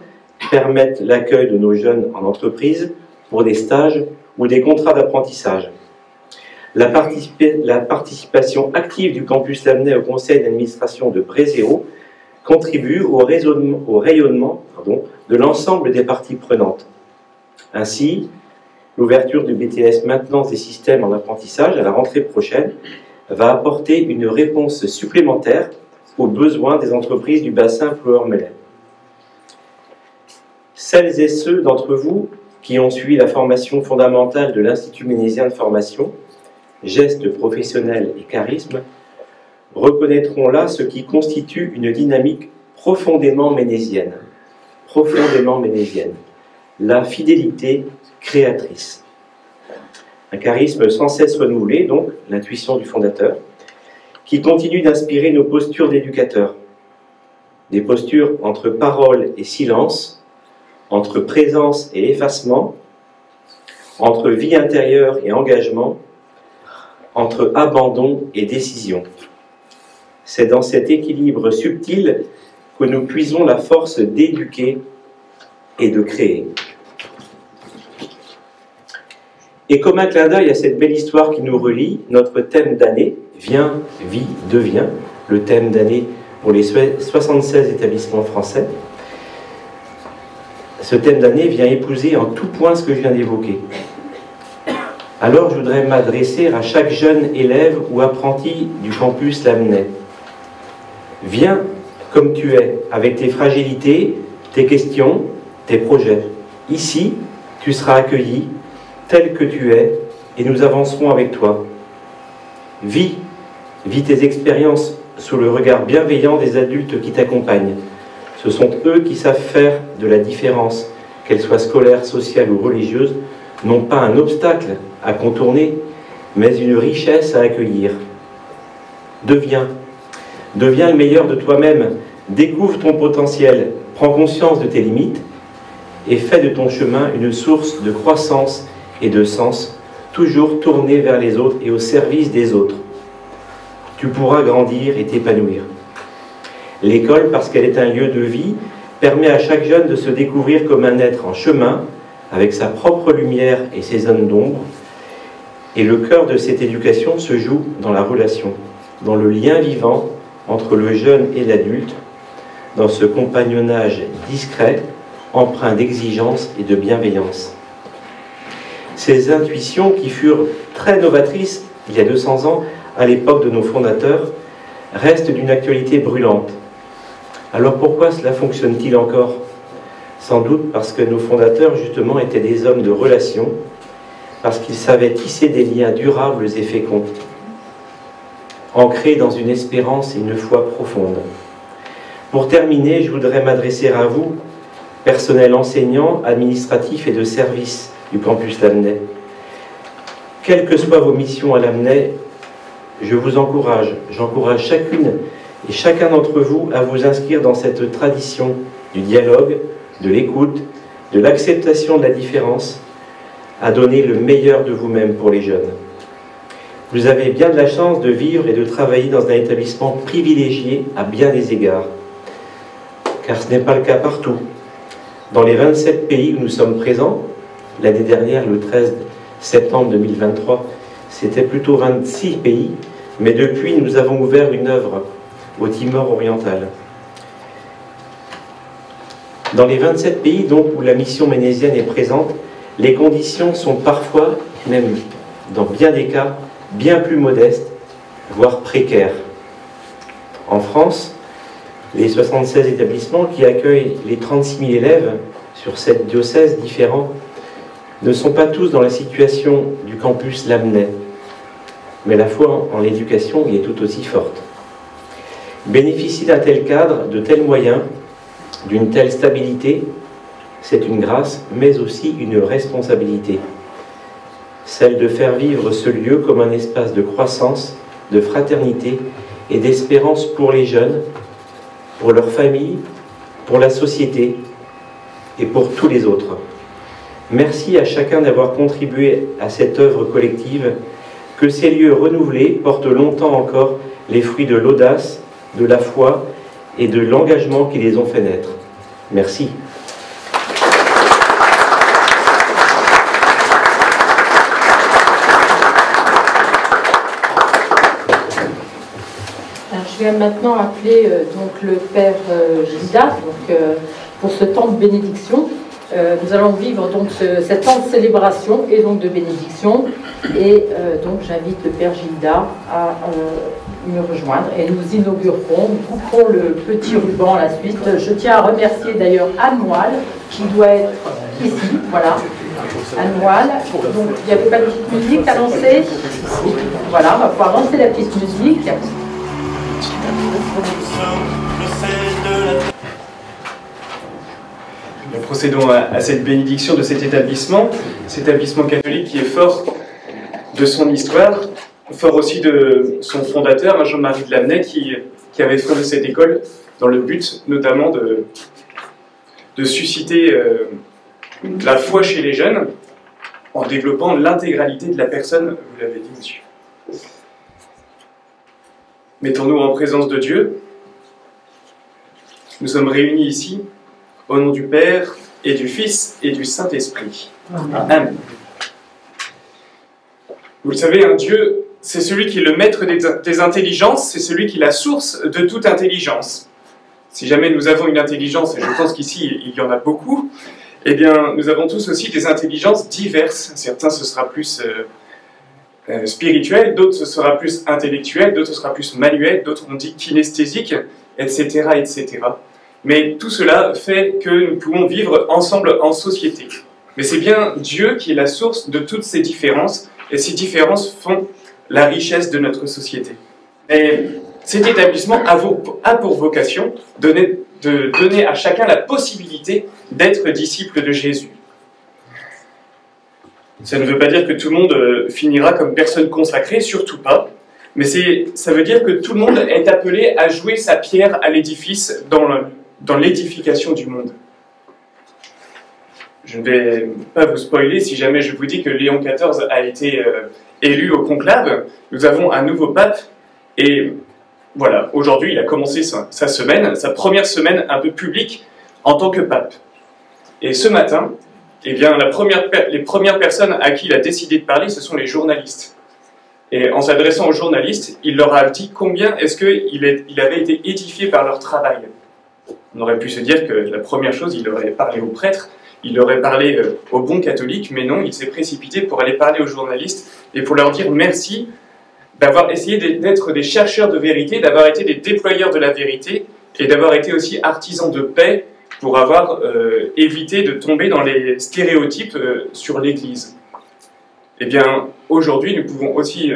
Speaker 9: permettent l'accueil de nos jeunes en entreprise pour des stages ou des contrats d'apprentissage. La participation active du campus Lamennais au conseil d'administration de Brézéo contribue au rayonnement de l'ensemble des parties prenantes. Ainsi, l'ouverture du BTS Maintenance des systèmes en apprentissage à la rentrée prochaine va apporter une réponse supplémentaire aux besoins des entreprises du bassin Ploër-Meylan. Celles et ceux d'entre vous qui ont suivi la formation fondamentale de l'Institut ménésien de formation, gestes professionnels et charisme, reconnaîtront là ce qui constitue une dynamique profondément ménésienne, la fidélité créatrice. Un charisme sans cesse renouvelé, donc l'intuition du fondateur, qui continue d'inspirer nos postures d'éducateurs. Des postures entre parole et silence, entre présence et effacement, entre vie intérieure et engagement, entre abandon et décision. C'est dans cet équilibre subtil que nous puisons la force d'éduquer et de créer. Et comme un clin d'œil à cette belle histoire qui nous relie, notre thème d'année, Viens, vis, deviens, le thème d'année pour les 76 établissements français. Ce thème d'année vient épouser en tout point ce que je viens d'évoquer. Alors je voudrais m'adresser à chaque jeune élève ou apprenti du campus Lamennais. Viens comme tu es, avec tes fragilités, tes questions, tes projets. Ici, tu seras accueilli tel que tu es et nous avancerons avec toi. Vis tes expériences sous le regard bienveillant des adultes qui t'accompagnent. Ce sont eux qui savent faire de la différence, qu'elle soit scolaire, sociale ou religieuse, non pas un obstacle à contourner, mais une richesse à accueillir. Deviens le meilleur de toi-même, découvre ton potentiel, prends conscience de tes limites et fais de ton chemin une source de croissance et de sens, toujours tournée vers les autres et au service des autres. Tu pourras grandir et t'épanouir. L'école, parce qu'elle est un lieu de vie, permet à chaque jeune de se découvrir comme un être en chemin, avec sa propre lumière et ses zones d'ombre. Et le cœur de cette éducation se joue dans la relation, dans le lien vivant entre le jeune et l'adulte, dans ce compagnonnage discret, empreint d'exigence et de bienveillance. Ces intuitions qui furent très novatrices il y a 200 ans, à l'époque de nos fondateurs, restent d'une actualité brûlante. Alors pourquoi cela fonctionne-t-il encore? Sans doute parce que nos fondateurs, justement, étaient des hommes de relation, parce qu'ils savaient tisser des liens durables et féconds, ancrés dans une espérance et une foi profonde. Pour terminer, je voudrais m'adresser à vous, personnel enseignant, administratif et de service du campus Lamennais. Quelles que soient vos missions à Lamennais, j'encourage chacune et chacun d'entre vous à vous inscrire dans cette tradition du dialogue, de l'écoute, de l'acceptation de la différence, à donner le meilleur de vous-même pour les jeunes. Vous avez bien de la chance de vivre et de travailler dans un établissement privilégié à bien des égards, car ce n'est pas le cas partout. Dans les 27 pays où nous sommes présents, l'année dernière, le 13 septembre 2023, c'était plutôt 26 pays, mais depuis, nous avons ouvert une œuvre au Timor oriental. Dans les 27 pays donc, où la mission ménésienne est présente, les conditions sont parfois, même dans bien des cas, bien plus modestes, voire précaires. En France, les 76 établissements qui accueillent les 36 000 élèves sur 7 diocèses différents ne sont pas tous dans la situation du campus Lamennais, mais la foi en l'éducation y est tout aussi forte. Bénéficier d'un tel cadre, de tels moyens, d'une telle stabilité, c'est une grâce, mais aussi une responsabilité. Celle de faire vivre ce lieu comme un espace de croissance, de fraternité et d'espérance pour les jeunes, pour leurs familles, pour la société et pour tous les autres. Merci à chacun d'avoir contribué à cette œuvre collective, que ces lieux renouvelés portent longtemps encore les fruits de l'audace, de la foi et de l'engagement qui les ont fait naître. Merci.
Speaker 1: Je vais maintenant appeler donc le Père Gilda pour ce temps de bénédiction. Nous allons vivre donc cet temps de célébration et donc de bénédiction. Et donc j'invite le Père Gilda à me rejoindre et nous inaugurerons, nous couperons le petit ruban à la suite. Je tiens à remercier d'ailleurs Anne Moelle qui doit être ici, voilà. Anne Moelle. Donc il n'y avait pas de petite musique à lancer. Voilà, on va pouvoir lancer la petite musique.
Speaker 10: Nous procédons à cette bénédiction de cet établissement catholique qui est fort de son histoire, fort aussi de son fondateur, Jean-Marie de Lamennais, qui avait fondé cette école dans le but notamment de susciter la foi chez les jeunes en développant l'intégralité de la personne, vous l'avez dit, monsieur. Mettons-nous en présence de Dieu. Nous sommes réunis ici au nom du Père et du Fils et du Saint-Esprit. Amen. Vous le savez, un Dieu, c'est celui qui est le maître des intelligences, c'est celui qui est la source de toute intelligence. Si jamais nous avons une intelligence, et je pense qu'ici il y en a beaucoup, eh bien nous avons tous aussi des intelligences diverses. Certains ce sera plus spirituel, d'autres ce sera plus intellectuel, d'autres ce sera plus manuel, d'autres on dit kinesthésique, etc., etc. Mais tout cela fait que nous pouvons vivre ensemble en société. Mais c'est bien Dieu qui est la source de toutes ces différences, et ces différences font la richesse de notre société. Et cet établissement a pour vocation de donner à chacun la possibilité d'être disciple de Jésus. Ça ne veut pas dire que tout le monde finira comme personne consacrée, surtout pas, mais ça veut dire que tout le monde est appelé à jouer sa pierre à l'édifice dans l'édification du monde. Je ne vais pas vous spoiler si jamais je vous dis que Léon XIV a été élu au conclave. Nous avons un nouveau pape et voilà, aujourd'hui il a commencé sa semaine, sa première semaine un peu publique en tant que pape. Et ce matin, eh bien, les premières personnes à qui il a décidé de parler, ce sont les journalistes. Et en s'adressant aux journalistes, il leur a dit combien est-ce qu'il avait été édifié par leur travail. On aurait pu se dire que la première chose, il aurait parlé aux prêtres, il aurait parlé aux bons catholiques, mais non, il s'est précipité pour aller parler aux journalistes et pour leur dire merci d'avoir essayé d'être des chercheurs de vérité, d'avoir été des déployeurs de la vérité et d'avoir été aussi artisans de paix pour avoir évité de tomber dans les stéréotypes sur l'Église. Eh bien, aujourd'hui, nous pouvons aussi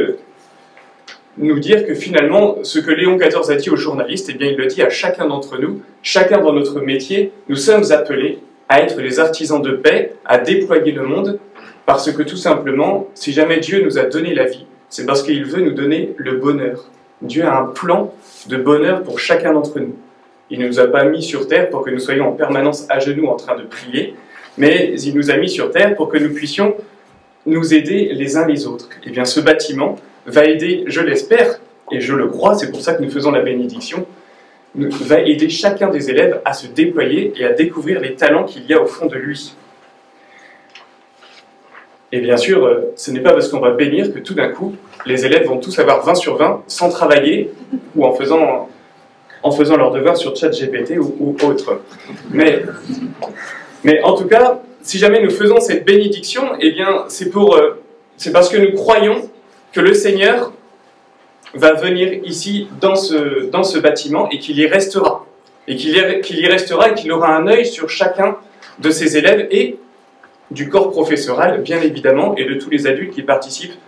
Speaker 10: nous dire que finalement, ce que Léon XIV a dit aux journalistes, eh bien, il le dit à chacun d'entre nous, chacun dans notre métier, nous sommes appelés à être des artisans de paix, à déployer le monde, parce que tout simplement, si jamais Dieu nous a donné la vie, c'est parce qu'il veut nous donner le bonheur. Dieu a un plan de bonheur pour chacun d'entre nous. Il ne nous a pas mis sur terre pour que nous soyons en permanence à genoux en train de prier, mais il nous a mis sur terre pour que nous puissions nous aider les uns les autres. Eh bien, ce bâtiment va aider, je l'espère, et je le crois, c'est pour ça que nous faisons la bénédiction, va aider chacun des élèves à se déployer et à découvrir les talents qu'il y a au fond de lui. Et bien sûr, ce n'est pas parce qu'on va bénir que tout d'un coup, les élèves vont tous avoir 20 sur 20 sans travailler ou en faisant leur devoir sur ChatGPT ou autre. Mais Mais en tout cas, si jamais nous faisons cette bénédiction, eh bien, c'est parce que nous croyons que le Seigneur va venir ici dans ce bâtiment et qu'il y restera. Et qu'il y restera et qu'il aura un œil sur chacun de ses élèves et du corps professoral, bien évidemment, et de tous les adultes qui participent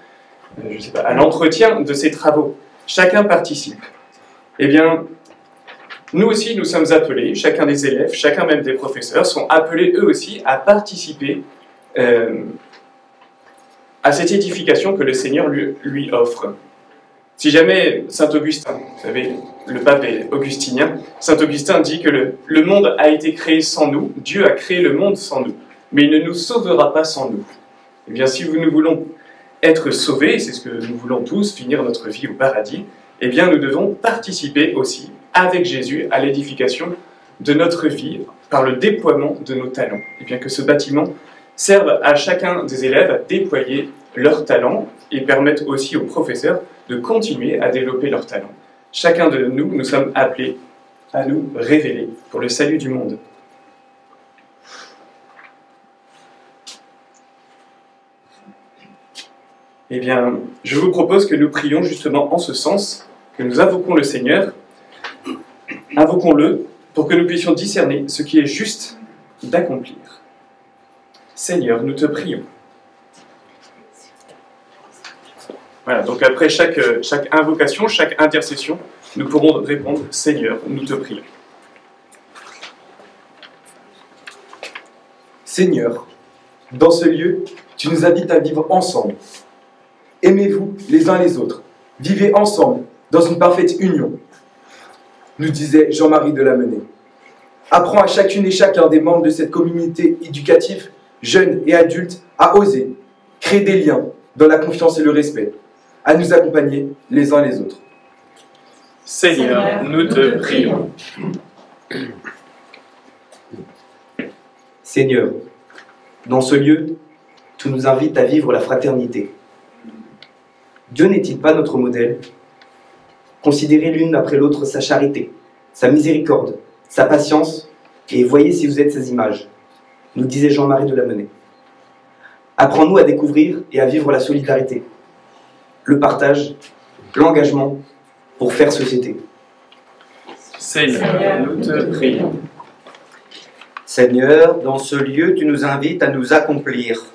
Speaker 10: à l'entretien de ces travaux. Chacun participe. Eh bien, nous aussi, nous sommes appelés, chacun des élèves, chacun même des professeurs, sont appelés eux aussi à participer à cette édification que le Seigneur lui offre. Si jamais Saint Augustin, vous savez, le pape est augustinien, Saint Augustin dit que le monde a été créé sans nous, Dieu a créé le monde sans nous, mais il ne nous sauvera pas sans nous. Eh bien, si nous voulons être sauvés, c'est ce que nous voulons tous, finir notre vie au paradis, eh bien, nous devons participer aussi, avec Jésus, à l'édification de notre vie, par le déploiement de nos talents. Et bien que ce bâtiment serve à chacun des élèves à déployer leurs talents et permette aussi aux professeurs de continuer à développer leurs talents. Chacun de nous, nous sommes appelés à nous révéler pour le salut du monde. Eh bien, je vous propose que nous prions justement en ce sens, que nous invoquons le Seigneur, invoquons-le pour que nous puissions discerner ce qui est juste d'accomplir. Seigneur, nous te prions. Voilà, donc après chaque invocation, chaque intercession, nous pourrons répondre « Seigneur, nous te prions ».
Speaker 11: Seigneur, dans ce lieu, tu nous invites à vivre ensemble. Aimez-vous les uns les autres. Vivez ensemble, dans une parfaite union. Nous disait Jean-Marie de Lamennais. Apprends à chacune et chacun des membres de cette communauté éducative, jeunes et adultes, à oser, créer des liens dans la confiance et le respect, à nous accompagner les uns les autres.
Speaker 10: Seigneur, nous te prions.
Speaker 12: Seigneur, dans ce lieu, tu nous invites à vivre la fraternité. Dieu n'est-il pas notre modèle? Considérez l'une après l'autre sa charité, sa miséricorde, sa patience, et voyez si vous êtes ses images, nous disait Jean-Marie de Lamennais. Apprends-nous à découvrir et à vivre la solidarité, le partage, l'engagement pour faire société.
Speaker 10: Seigneur, nous te prions.
Speaker 13: Seigneur, dans ce lieu, tu nous invites à nous accomplir.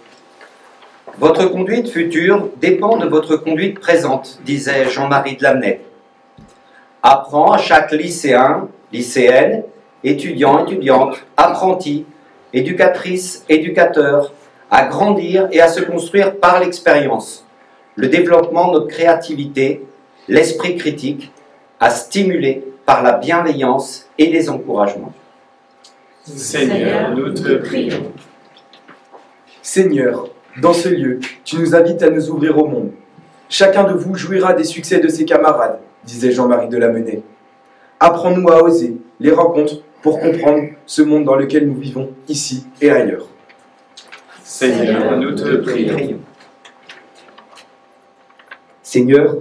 Speaker 13: Votre conduite future dépend de votre conduite présente, disait Jean-Marie de Lamennais. Apprends à chaque lycéen, lycéenne, étudiant, étudiante, apprenti, éducatrice, éducateur, à grandir et à se construire par l'expérience, le développement de notre créativité, l'esprit critique, à stimuler par la bienveillance et les encouragements.
Speaker 10: Seigneur, nous te prions.
Speaker 11: Seigneur, dans ce lieu, tu nous invites à nous ouvrir au monde. Chacun de vous jouira des succès de ses camarades, disait Jean-Marie de Lamennais. Apprends-nous à oser les rencontres pour comprendre ce monde dans lequel nous vivons, ici et ailleurs.
Speaker 10: Seigneur, nous te prions.
Speaker 12: Seigneur,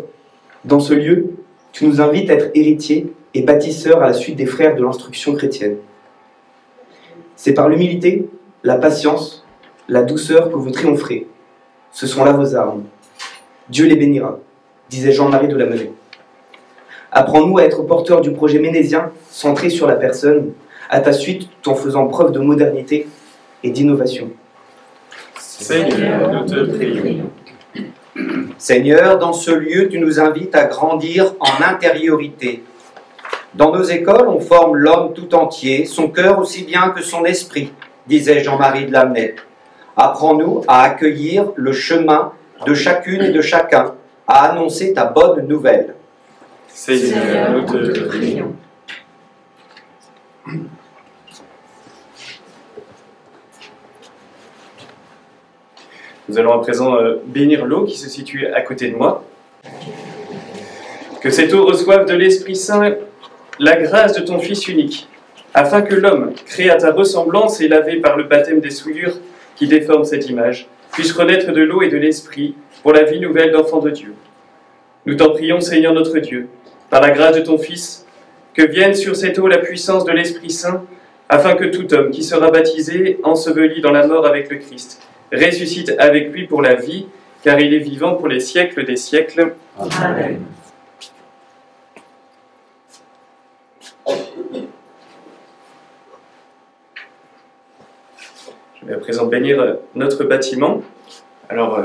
Speaker 12: dans ce lieu, tu nous invites à être héritiers et bâtisseurs à la suite des frères de l'instruction chrétienne. C'est par l'humilité, la patience, la douceur que vous triompherez. Ce sont là vos armes. Dieu les bénira, disait Jean-Marie de Lamennais. Apprends-nous à être porteurs du projet ménésien centré sur la personne, à ta suite tout en faisant preuve de modernité et d'innovation.
Speaker 10: Seigneur, nous te prions.
Speaker 13: Seigneur, dans ce lieu, tu nous invites à grandir en intériorité. Dans nos écoles, on forme l'homme tout entier, son cœur aussi bien que son esprit, disait Jean-Marie de Lamennais. Apprends-nous à accueillir le chemin de chacune et de chacun, à annoncer ta bonne nouvelle.
Speaker 10: Seigneur, nous te prions. Nous allons à présent bénir l'eau qui se situe à côté de moi. Que cette eau reçoive de l'Esprit Saint la grâce de ton Fils unique, afin que l'homme, créé à ta ressemblance et lavé par le baptême des souillures qui déforment cette image, puisse renaître de l'eau et de l'Esprit pour la vie nouvelle d'enfant de Dieu. Nous t'en prions, Seigneur notre Dieu, par la grâce de ton Fils, que vienne sur cette eau la puissance de l'Esprit Saint afin que tout homme qui sera baptisé, enseveli dans la mort avec le Christ, ressuscite avec lui pour la vie, car il est vivant pour les siècles des siècles. Amen. Je vais à présent bénir notre bâtiment. Alors,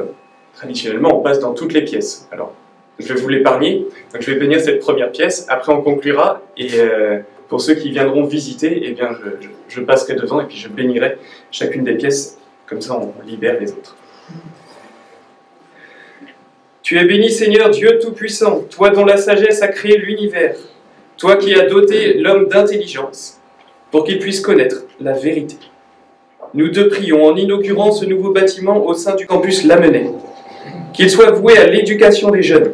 Speaker 10: traditionnellement, on passe dans toutes les pièces. Alors, je vais vous l'épargner. Donc, je vais bénir cette première pièce. Après, on conclura. Et pour ceux qui viendront visiter, eh bien, je passerai devant et puis je bénirai chacune des pièces. Comme ça, on libère les autres. Tu es béni, Seigneur, Dieu Tout-Puissant, toi dont la sagesse a créé l'univers, toi qui as doté l'homme d'intelligence, pour qu'il puisse connaître la vérité. Nous te prions en inaugurant ce nouveau bâtiment au sein du campus Lamennais, qu'il soit voué à l'éducation des jeunes,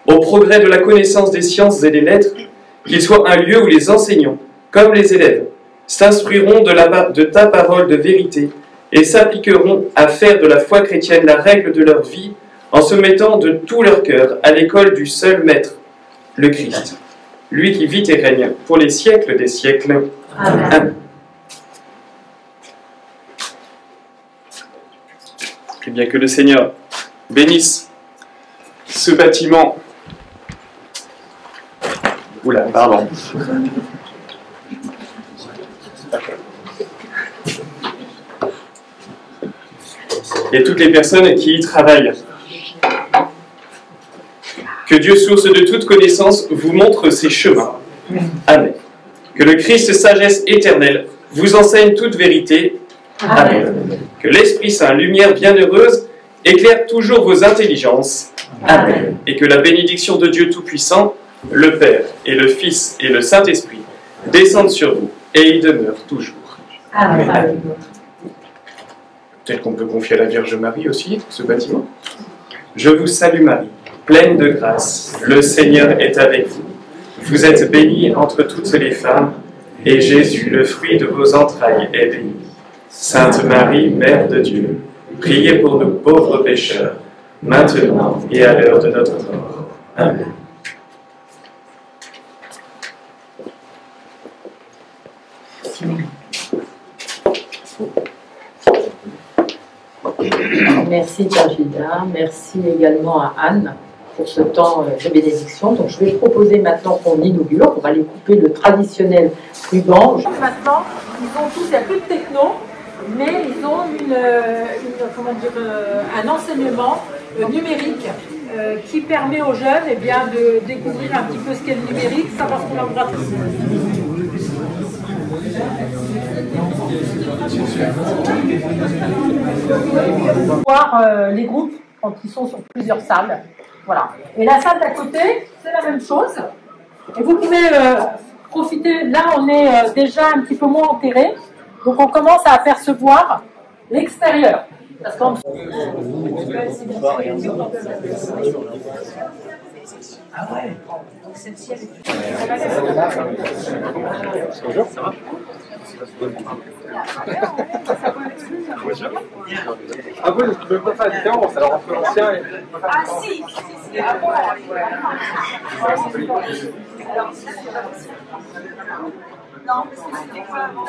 Speaker 10: au progrès de la connaissance des sciences et des lettres, qu'il soit un lieu où les enseignants, comme les élèves, s'instruiront de ta parole de vérité et s'appliqueront à faire de la foi chrétienne la règle de leur vie en se mettant de tout leur cœur à l'école du seul Maître, le Christ, lui qui vit et règne pour les siècles des siècles. Amen. Amen. Et bien que le Seigneur bénisse ce bâtiment. Oula, pardon. Et toutes les personnes qui y travaillent. Que Dieu, source de toute connaissance, vous montre ses chemins. Amen. Que le Christ, sagesse éternelle, vous enseigne toute vérité. Amen. Que l'Esprit Saint, lumière bienheureuse, éclaire toujours vos intelligences. Amen. Et que la bénédiction de Dieu Tout-Puissant, le Père et le Fils et le Saint-Esprit, descendent sur vous et y demeurent toujours. Amen. Amen. Peut-être qu'on peut confier à la Vierge Marie aussi, ce bâtiment. Je vous salue Marie, pleine de grâce, le Seigneur est avec vous. Vous êtes bénie entre toutes les femmes, et Jésus, le fruit de vos entrailles, est béni. Sainte Marie, Mère de Dieu, priez pour nous pauvres pécheurs, maintenant et à l'heure de notre mort. Amen.
Speaker 2: Merci Père Gilda, merci également à Anne pour ce temps de bénédiction. Donc je vais proposer maintenant qu'on inaugure, on va aller couper le traditionnel ruban.
Speaker 1: Maintenant, ils ont tous, il n'y a plus de techno, mais ils ont un enseignement numérique qui permet aux jeunes de découvrir un petit peu ce qu'est le numérique, savoir ce qu'on a le droit de faire. Voir les groupes quand ils sont sur plusieurs salles. Voilà. Et la salle d'à côté, c'est la même chose. Et vous pouvez profiter. Là, on est déjà un petit peu moins enterré. Donc, on commence à apercevoir l'extérieur. Parce qu'en ah ouais. Donc celle-ci elle est... Bonjour, ça va?
Speaker 11: Ah oui, tu peux pas faire la différence, alors entre l'ancien et...
Speaker 1: Ah si, ah bon, non, c'était quoi avant?